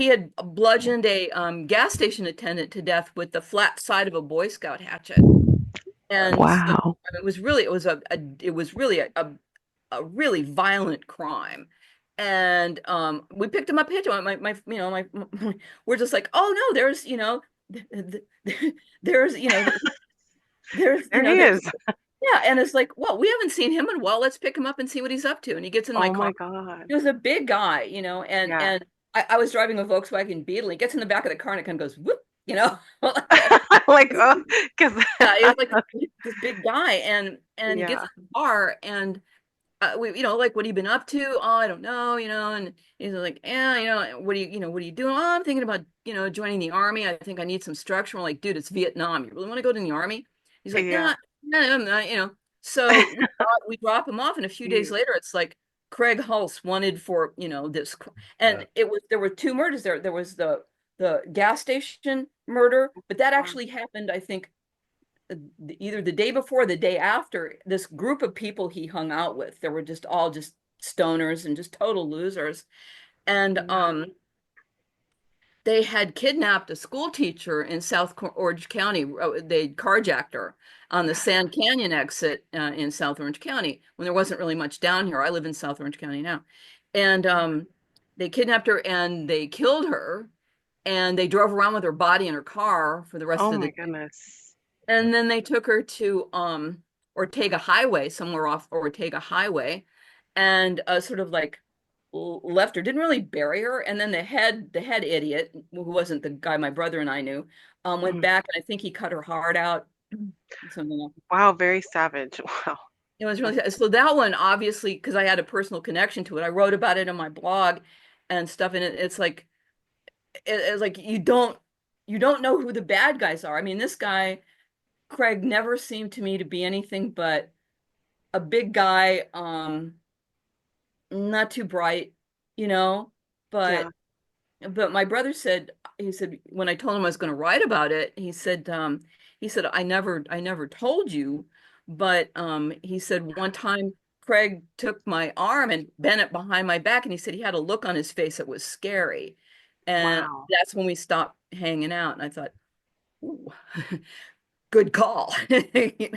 he had bludgeoned a gas station attendant to death with the flat side of a Boy Scout hatchet. And so Wow. it was really a really violent crime. And we picked him up, hit him. We're just like, oh no, there's, there's, There he there's, is. yeah. And it's like, well, we haven't seen him in a while. Let's pick him up and see what he's up to. And he gets in my Oh car. my God. He was a big guy, Yeah. and I was driving a Volkswagen Beetle. He gets in the back of the car and it kind of goes whoop, Like, oh, because Yeah, he was like this big guy, and he gets yeah. in the car, and we, like, what have you been up to? Oh, I don't know, and he's like, yeah, what are you doing? Oh, I'm thinking about, joining the army. I think I need some structure. I'm like, dude, it's Vietnam. You really want to go to the army? He's like, Yeah. nah, no, I'm not. So we drop him off, and a few days Cute. later, it's like Craig Hulse wanted for, this, and there were two murders there. There was the gas station murder, but that Wow. actually happened, I think, either the day before or the day after. This group of people he hung out with, they were just all just stoners and just total losers. And Yeah. they had kidnapped a school teacher in South Orange County. They carjacked her on the Sand Canyon exit in South Orange County when there wasn't really much down here. I live in South Orange County now. And they kidnapped her and they killed her, and they drove around with her body in her car for the rest Oh of the my day. goodness. And then they took her to Ortega Highway, somewhere off Ortega Highway, and sort of like left her, didn't really bury her. And then the head idiot, who wasn't the guy my brother and I knew, went Mhm. back, and I think he cut her heart out. Something like Wow, very savage. Wow. it was really sad. So that one, obviously, because I had a personal connection to it, I wrote about it on my blog and stuff. And it's like it's like you don't know who the bad guys are. I mean, this guy Craig never seemed to me to be anything but a big guy, not too bright, you know, Yeah. but my brother said, he said, when I told him I was going to write about it, he said I never told you, but he said one time Craig took my arm and bent it behind my back, and he said he had a look on his face that was scary. And Wow. that's when we stopped hanging out. And I thought, ooh, good call.